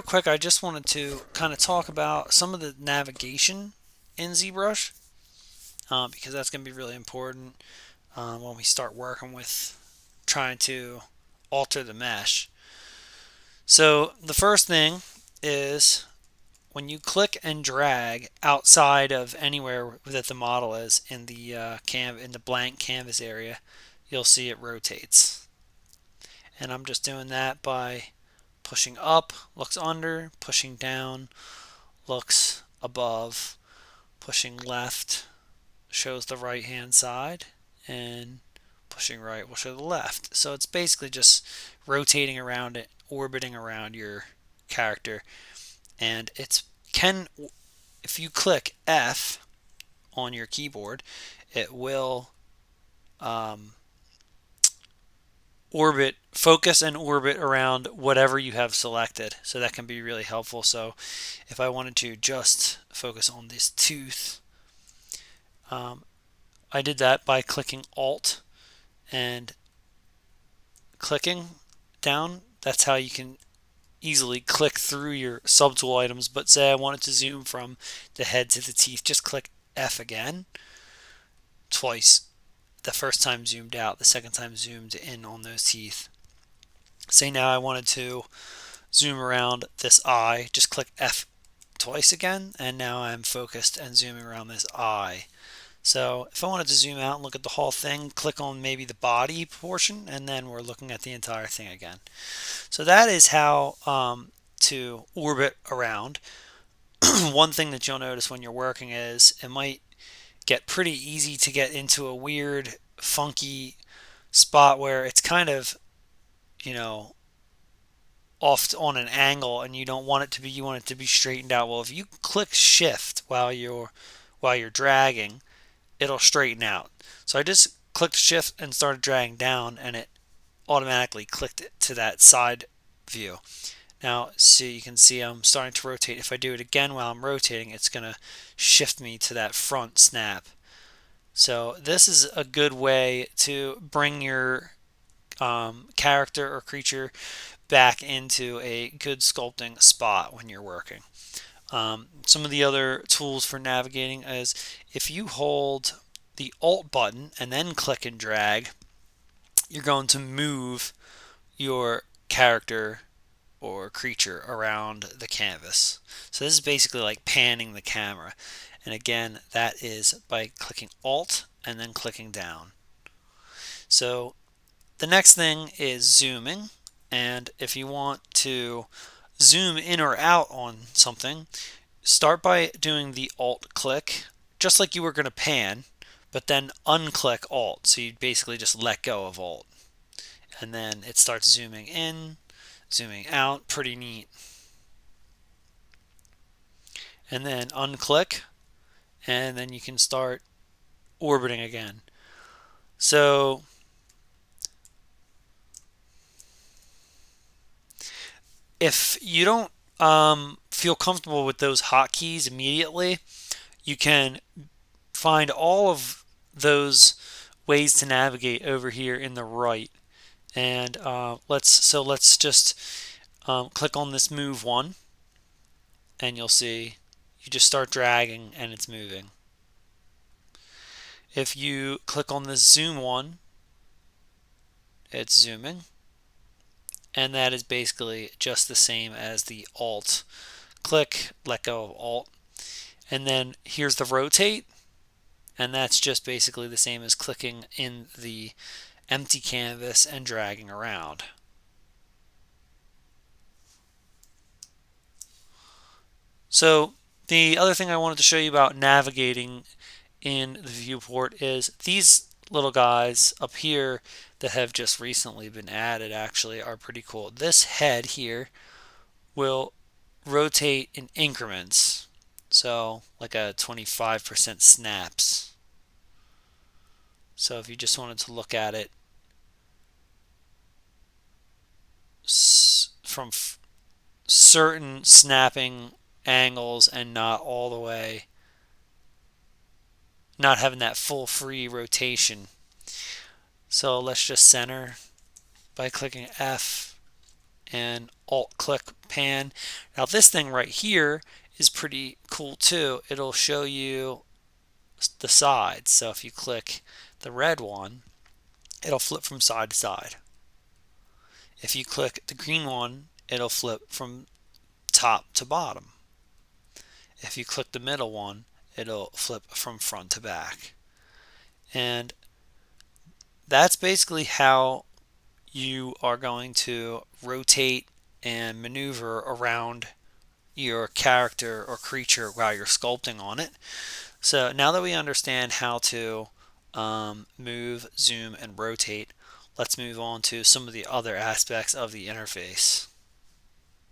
quick, I just wanted to kind of talk about some of the navigation in ZBrush because that's going to be really important when we start working with trying to alter the mesh. So the first thing is when you click and drag outside of anywhere that the model is in the in the blank canvas area, you'll see it rotates. And I'm just doing that by pushing up, looks under, pushing down, looks above, pushing left shows the right hand side, and pushing right will show the left. So it's basically just rotating around it, orbiting around your character. And it's can if you click F on your keyboard, it will focus and orbit around whatever you have selected. So that can be really helpful. So if I wanted to just focus on this tooth, I did that by clicking Alt and clicking down. That's how you can easily click through your subtool items. But say I wanted to zoom from the head to the teeth, just click F again twice. The first time zoomed out, the second time zoomed in on those teeth. Say now I wanted to zoom around this eye, just click F twice again, and now I'm focused and zooming around this eye. So if I wanted to zoom out and look at the whole thing, click on maybe the body portion, and then we're looking at the entire thing again. So that is how to orbit around. One thing that you'll notice when you're working is it might get pretty easy to get into a weird, funky spot where it's kind of, you know, off on an angle, and you don't want it to be. You want it to be straightened out. Well, if you click Shift while you're dragging, it'll straighten out. So I just clicked Shift and started dragging down, and it automatically clicked it to that side view. Now, see, you can see I'm starting to rotate. If I do it again while I'm rotating, it's going to shift me to that front snap. So this is a good way to bring your character or creature back into a good sculpting spot when you're working. Some of the other tools for navigating is if you hold the Alt button and then click and drag, you're going to move your character or creature around the canvas. So this is basically like panning the camera. And again, that is by clicking Alt and then clicking down. So the next thing is zooming. And if you want to zoom in or out on something, start by doing the Alt click, just like you were going to pan, but then unclick Alt. So you basically just let go of Alt. And then it starts zooming in, zooming out, pretty neat. And then unclick, and then you can start orbiting again. So if you don't feel comfortable with those hotkeys immediately, you can find all of those ways to navigate over here in the right. And let's just click on this move one, and you'll see you just start dragging and it's moving. If you click on this zoom one, it's zooming, and that is basically just the same as the Alt click, let go of Alt. And then here's the rotate, and that's just basically the same as clicking in the empty canvas and dragging around. So the other thing I wanted to show you about navigating in the viewport is these little guys up here that have just recently been added actually are pretty cool. This head here will rotate in increments, so like a 25% snaps. So if you just wanted to look at it from certain snapping angles and not all the way, not having that full free rotation. So let's just center by clicking F and Alt click pan. Now this thing right here is pretty cool too. It'll show you the sides. So if you click the red one, it'll flip from side to side. If you click the green one, it'll flip from top to bottom. If you click the middle one, it'll flip from front to back. And that's basically how you are going to rotate and maneuver around your character or creature while you're sculpting on it. So now that we understand how to move, zoom, and rotate, let's move on to some of the other aspects of the interface.